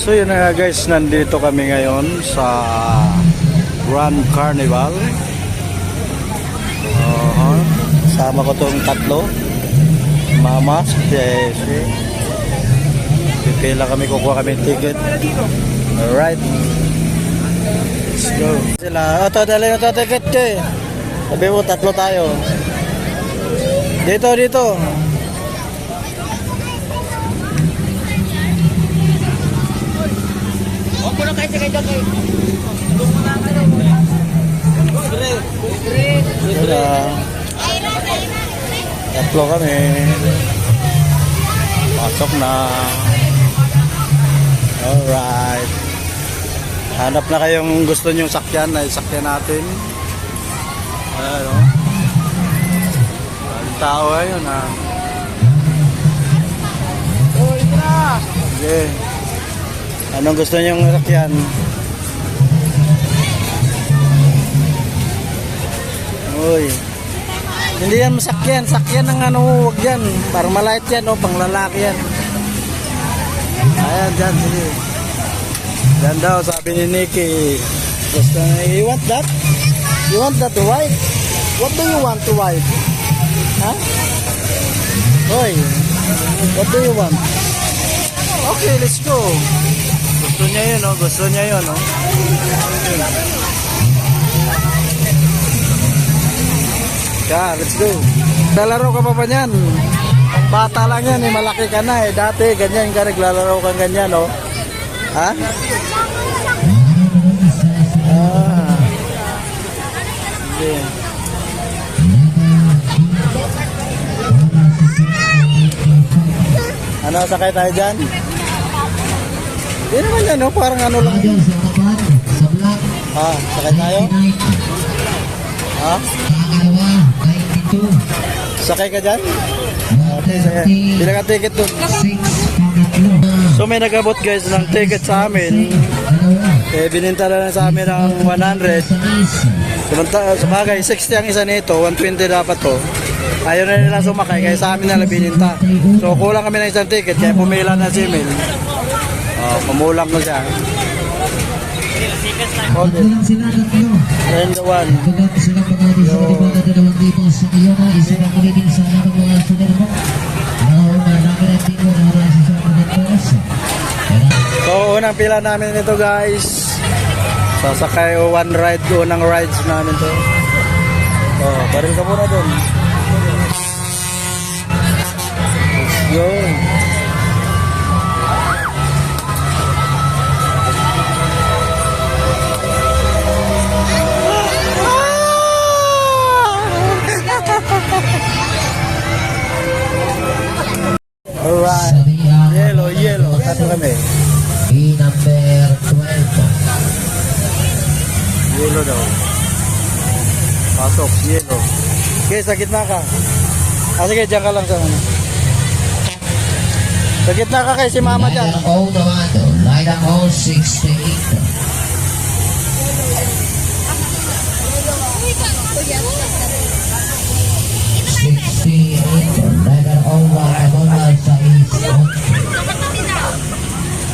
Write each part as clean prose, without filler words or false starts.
So yun na guys, nandito kami ngayon sa Grand Carnival. Sama ko tong tatlo. Mama, si pipila kami, kukuha kami ticket. Alright. Let's go. Sila, ito, dali na ito ticket ko eh. Sabi mo, tatlo tayo. Dito, dito. Tatlo kami. Pasok na. Alright. Hanap na kayong gusto nyong sakyan na isakyan natin. Ano? Ang tao ayun ha. Uy, tara! Okay. Anong gusto nyong sakyan? Uy. Hindi yan masakyan. Sakyan ng ano, wag yan. Parang maliit yan, no? Pang lalaki yan. Ayan, dyan. Sige. Dyan daw, sabi ni Nikki. Gusto na, you want that? You want that to ride? What do you want to ride? Ha? Hoy. What do you want? Okay, let's go. Gusto niya yun, no? Gusto niya yun, no? Yeah, let's go. Lalaro ka pa ba niyan? Bata lang yan, eh. Malaki ka na eh. Dati, ganyan ka, naglalaro ka ganyan, no? Ha? Okay. Ano, sakay tayo dyan? Hindi naman yan, no? Parang ano lang. Ha, sakay tayo? Ha? Sakay ka dyan? Okay, sakay. Bilang ka ticket dun. So may nagabot guys ng ticket sa amin. Bininta na lang sa amin ng 100. Sabagay, 60 ang isa nito, 120 dapat to. Ayaw na nila sumakay, kaya sa amin na lang bininta. So kulang kami ng isang ticket, kaya pumila na si Emil. Pumulang na siya. Hold it. And the one. So unang pila namin ito guys. Sasakay one ride, unang rides namin to. Baril ka muna dun. Let's go. Alright. Yellow. Tatlo kami. Number 12. Yellow daw. Pasok, yellow. Okay, sa gitna ka. Sige, dyan ka lang sa ano. Sa gitna ka kay si mama dyan. Light ang naman. Light ang 68.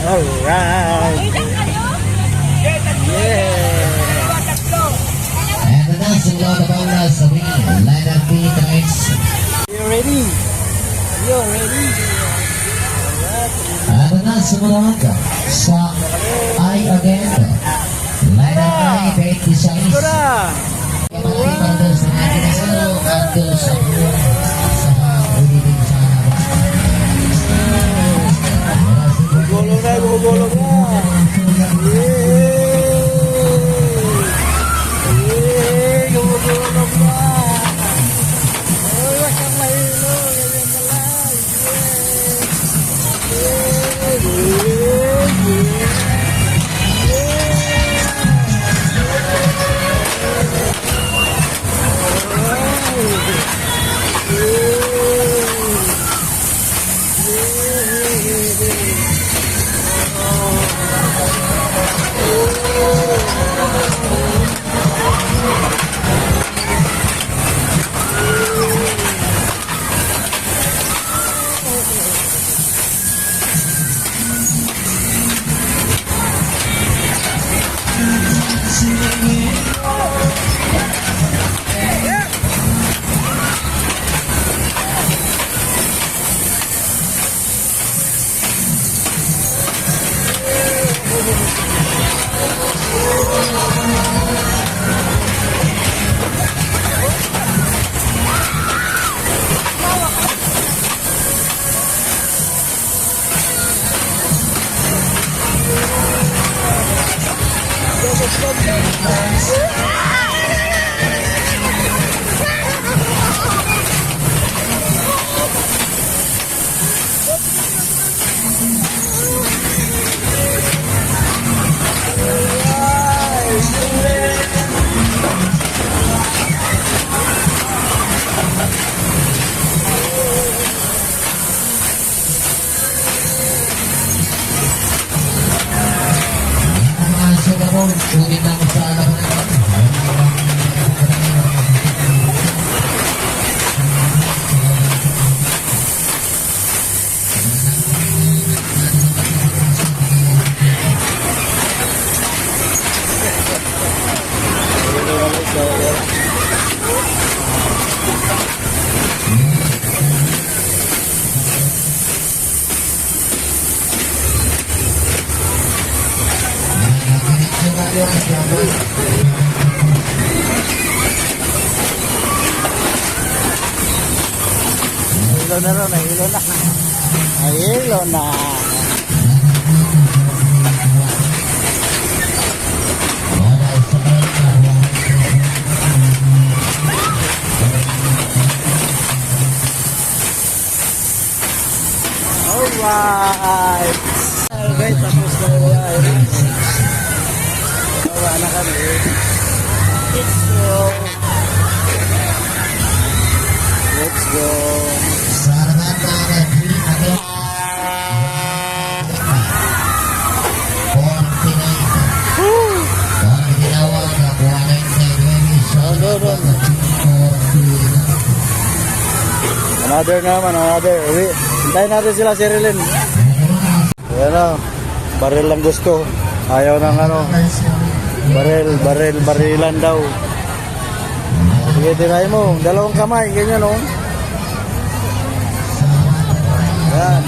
Alright. Yeah. And the dancing lot of owners of light up the guys. You ready? You're ready? And the dancing lot sa I again. Light up I 26. Ito na. Gulong na. Gumugulong na. Wala kang mahilo. Ganyan ka lang. Mga sugabon, ulit na ako sa alam na Hilo na ron, hilo na. Hilo na. Alright. Okay, tapos na yan. Bawa na kami. Let's go. Let's go. Salamat mga referee. Again. 49. Kung ginawa na buwan na yung Another naman, another. Hintayin natin sila, Sherilyn. Ayan na. Baril lang gusto. Ayaw ng ano. Barilan daw. Sige, tirahin mo. Dalawang kamay, ganyan o. Ayan.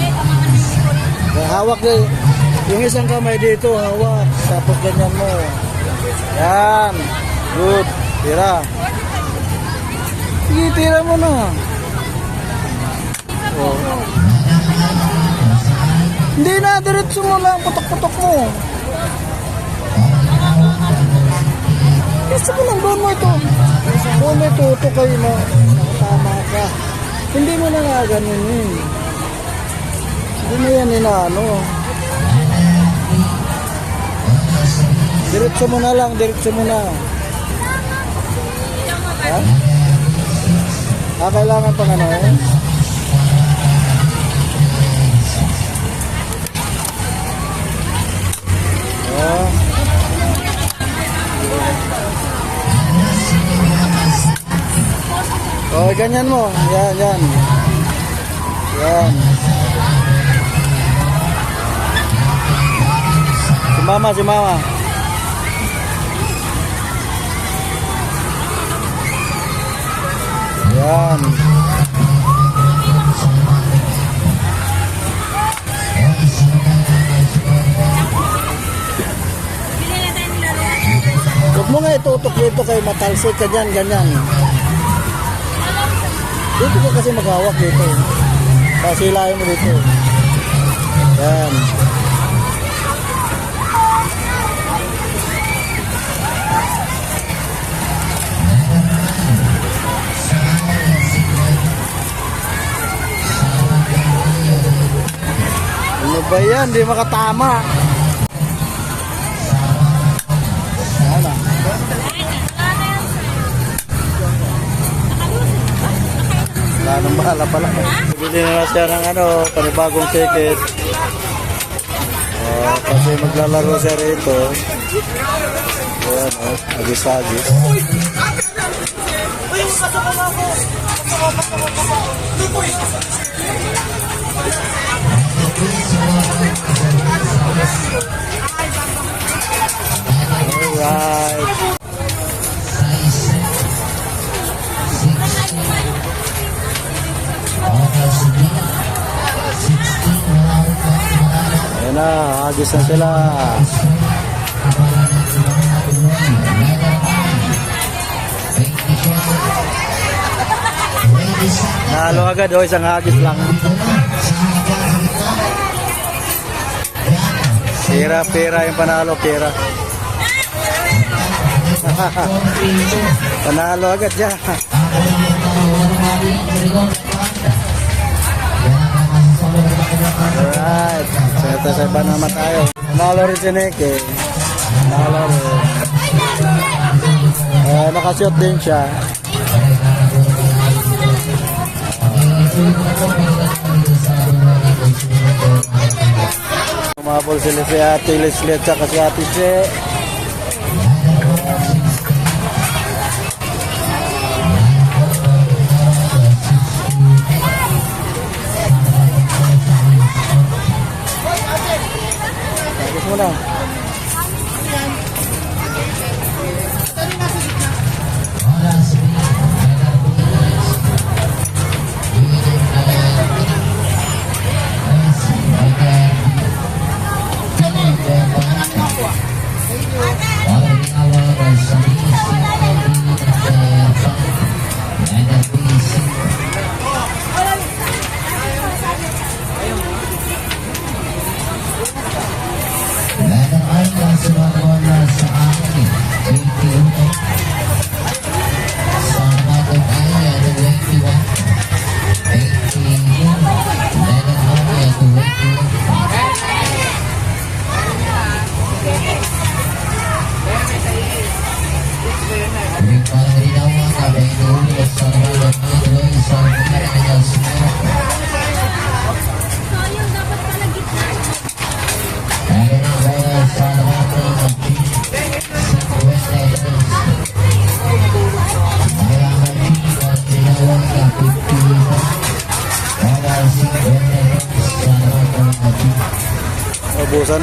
Hawak din. Yung isang kamay dito, hawak. Tapos ganyan mo. Ayan. Good. Tira. Sige, tira mo na. Oh. Hindi na, diretso mo lang, putok-putok mo. Gusto mo lang, doon mo ito. Doon mo ito kayo na tama ka. Hindi mo na nga ganun yun. Hindi mo yan inaano. Diretso mo na lang, diretso mo na. Ha? Kailangan pang ano eh. Oh, ganyan mo. Yan, yan. Yan. Si mama, si mama. Yan. Huwag mo nga itutok dito kay matalsik ka dyan, ganyan. Dito ka kasi maghawak dito. Pasilahin mo dito. Yan. Ano ba yan? Di makatama. Ano? Wala nang bahala pala. Bili na siya ng ano, panibagong ticket. Kasi maglalaro siya rito. Ayan o, agis-agis. Alright. Ayan na, agis na sila. Nalo agad o, isang agis lang. Pera yung panalo, pera. Panalo agad siya. Alright. So, sa iba naman tayo. Panalo rin si Nick eh. Panalo rin. Nakashoot din siya. Umabol sila si Ate Leslie at saka si Ate Che. Tapos mo na.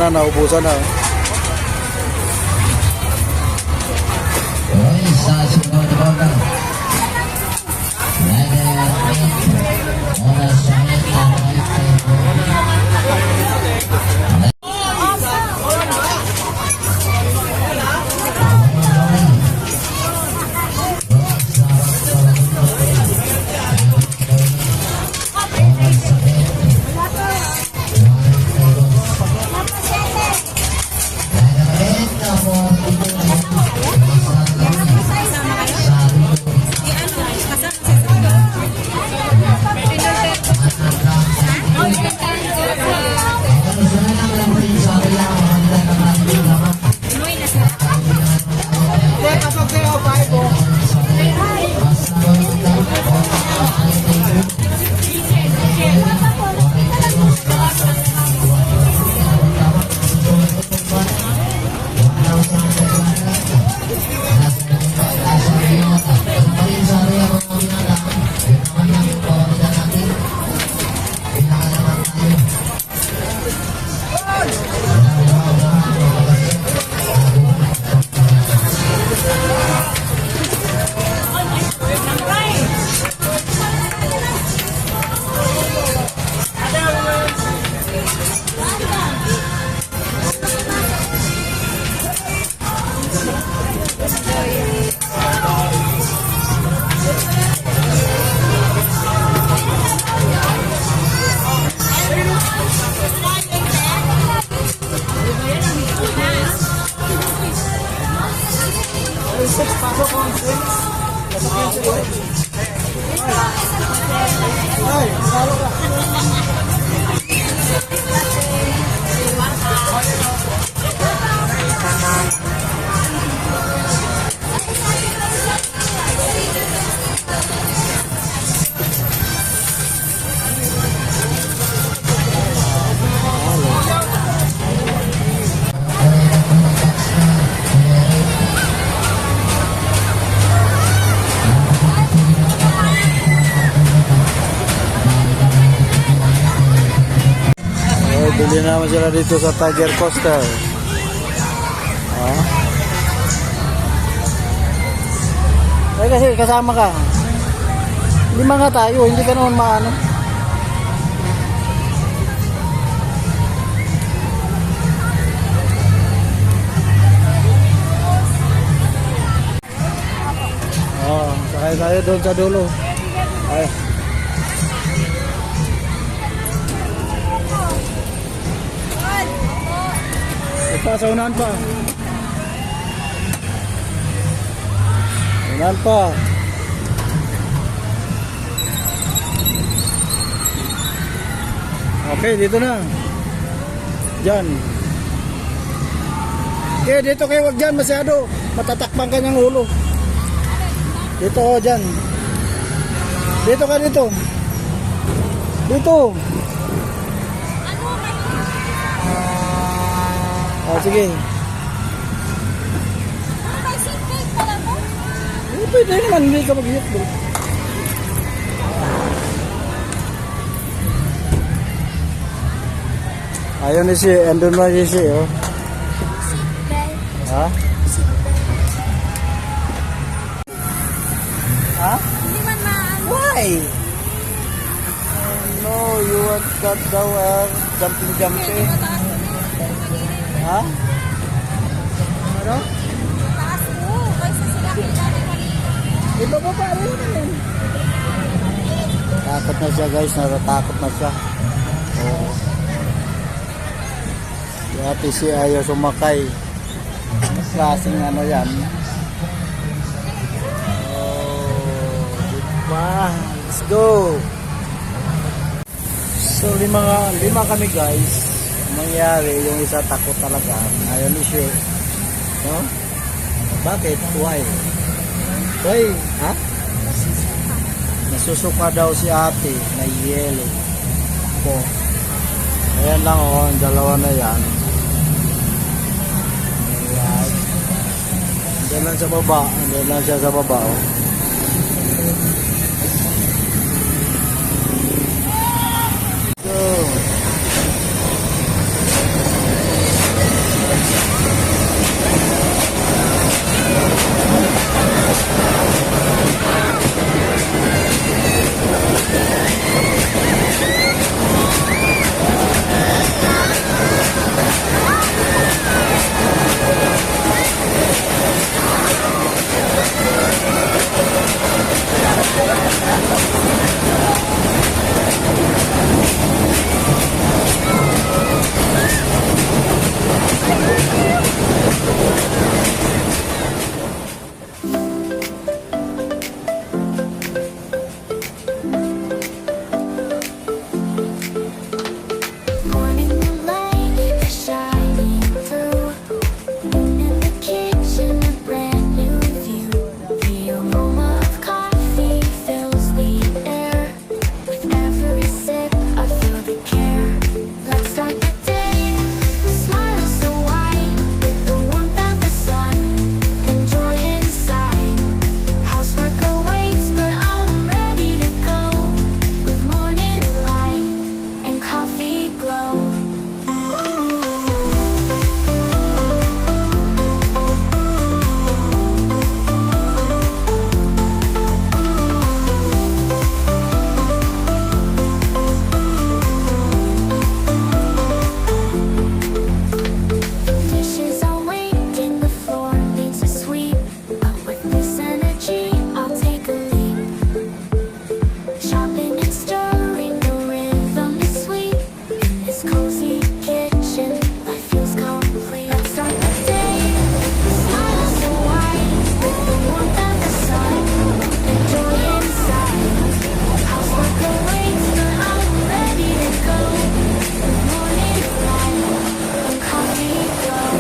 Naubusan na. Bili naman sila dito sa Tiger Coaster. Ay kasi kasama ka. 5 nga tayo, hindi ka naman maano. Sakay tayo doon sa dulo. Ay. Ito sa unahan pa. Yan pa. Okay, dito na. Diyan. Okay, dito kayo, wag dyan masyado. Matatakpan ka niyang ulo. Dito, dyan. Dito ka dito. Dito. Oh, sige. May seatbelt pala po. Pwede naman, hindi ka mag-hit bro. Ayun ni si, andun na si, oh. Seatbelt. Ha? Ha? Hindi man maano. Why? Oh, no, you want that daw, jumping. Ha? Ano? Taas po. Kaysa sila kailangan kanina. Ibaba pa rin naman. Takot na siya guys, natatakot na siya. Oo. Si ate si ayaw sumakay. Klaseng ano yan. Diba? Let's go! So lima kami guys. Mangyari yung isa takot talaga. Ayaw ni siya. No? Bakit? Why? Why? Ha? Nasusuka daw si ate na yellow po. Ayan lang oh, ang dalawa na yan. Ayan. Andiyan lang sa baba. Andiyan lang siya sa baba oh. So, Morning light is shining through. In the kitchen, a brand new view. The aroma of coffee fills the air. With every sip, I feel the care. Let's start the day. Smile so wide with the warmth of the sun. Enjoy inside. Housework awaits, but I'm ready to go. With morning light and coffee glow. Dishes are waiting, the floor needs a sweep. But with this energy, I'll take a leap. Chopping and stirring, the rhythm is sweet. In this cozy kitchen, life feels complete. Let's start the day. Smile so wide with the warmth of the sun. Enjoy inside. Housework awaits, but I'm ready to go. With morning light and coffee glow.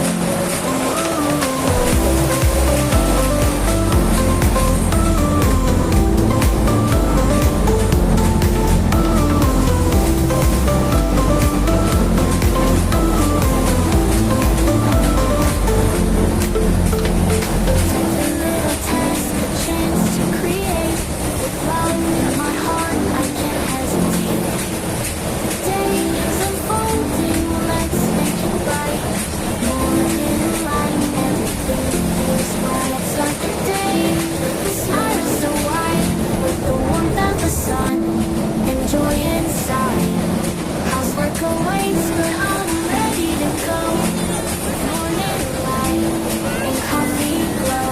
Every little task a chance to create. With love in my heart, I can't hesitate. The day is unfolding, let's make it bright. Morning light, everything feels right. Let's start the day. The smile so wide with the warmth of the sun. Enjoy inside. Housework awaits, but I'm ready to go. With morning light and coffee glow.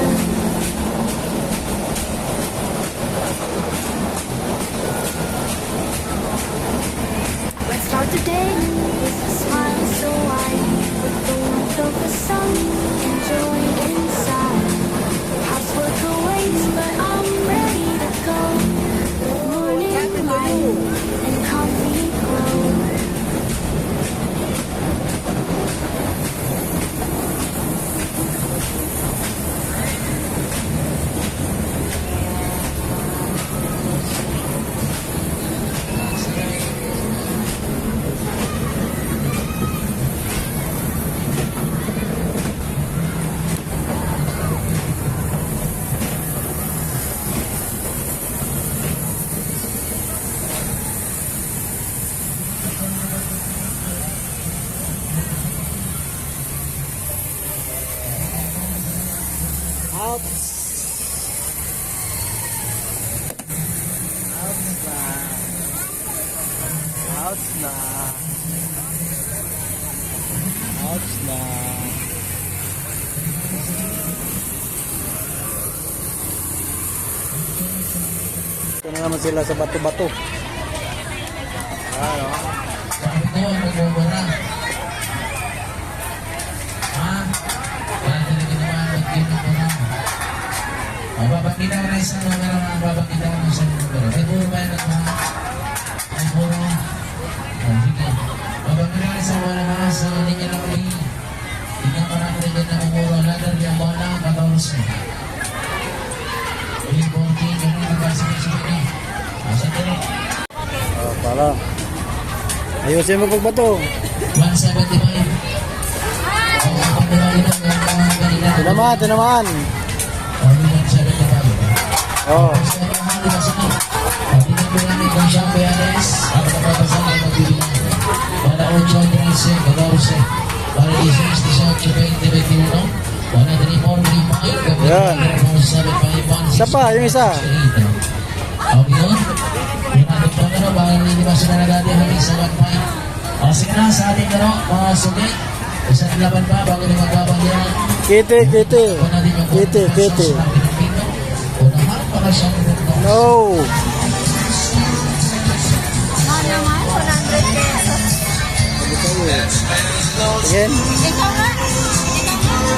Let's start the day with a smile so wide. With the warmth of the sun, enjoy inside. Housework awaits, but Outs. Outs na. Outs na. Ito na naman sila sa bato-bato. Ano? Sabi ko, magmumura. Ha? Kaya talaga naman, mag-game ko na. Babakita ko na isang numero, babakita ko na isang numero. May puro ba yan ako? May puro. Sige. Babakita ko isang wala mga sa linya na uli. Tingnan ko na ako rin na umuro. Ladar yung bola, 14. Uli 14, ganun ang kasi-kasi niya. Asa tiri. Oh, pala. Ayusin mo pagbato. 175. Tinamaan, tinamaan. 175. Oh. Yan. Isa pa, yung isa. Sige na sa ating mga sulit. Isang laban pa bago na magbabangyan. Kite, kite. Kite, kite. Unahan para siyang No. naman, 100 pesos. Again. Ikaw nga. Ikaw nga.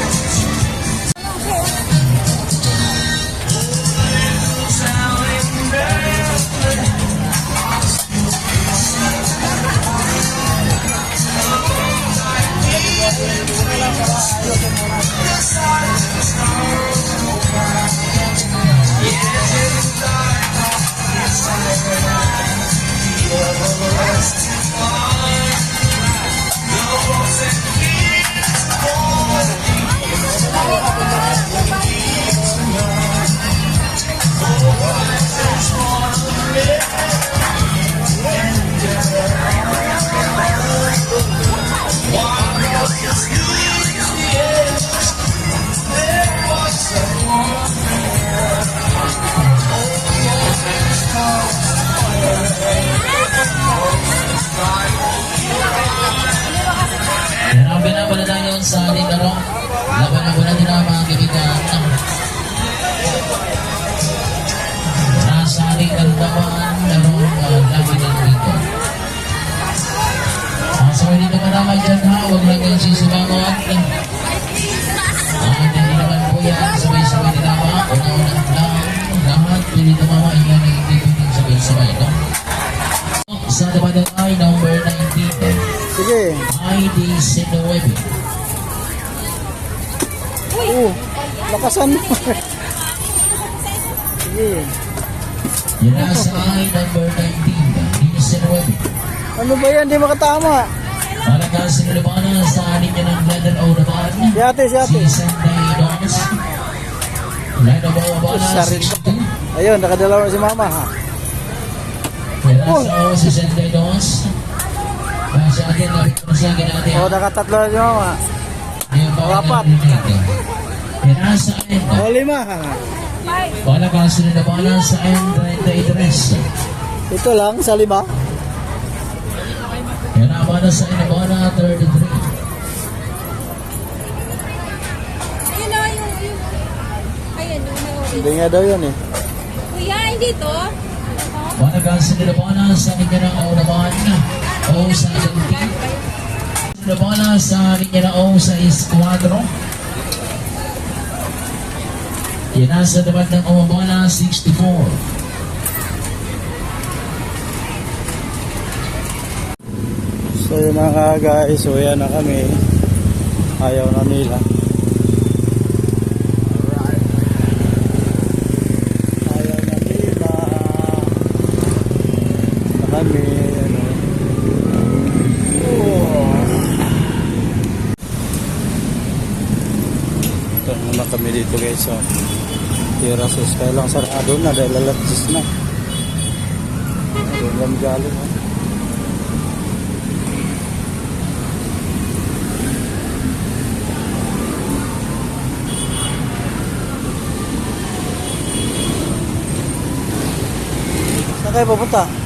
Yan ang binabalatan yun sa ating laban na wala din ang mga kaibigan. Nasa ating karutawan, lagi ng dito. So hindi naman naman dyan ha, huwag lang yung sisimangot. Hindi naman po yan, sabay-sabay din naman. Una-unang lang, lahat pwede tumawa yan ang ibigin sabay-sabay. No? Sa naman ay number 19. Sige. ID Sinuebe. Lakasan mo. Sige. Yan nasa ay number 19. ID Sinuebe. Ano ba yan? Di makatama. Para ka sinulabanan sa anin niya ng Leonard O. Naman. Si ate, si ate. Si Sunday Dons. Leonard O. Naman. Sarili. Ayun, nakadalawa na si mama ha. Yan nasa o si Sunday Dons. Sa atin, nakita ko sa akin natin. O, nakatatlo na si mama. Apat. Yan nasa akin. O, 5 ha. Para ka sinulabanan sa N33. Ito lang, sa 5. Yan naman na sa Inabana 33. Ayun na, yung... Ayan, yung may orange. Hindi nga daw yun eh. Kuya, hindi to. Managang sinilabana sa linya ng Aulaman o sa Alinti. Sinilabana sa linya ng O sa Esquadro. Yan nasa dapat ng Aumabana 64. So yun na nga guys, so yan na kami. Ayaw na nila. Ayaw na nila. Na kami, ano. Ito muna kami dito guys sa Tirasos. Kaya lang sarado na dahil alas 10 na. Doon lang galing ha. kayo pupunta?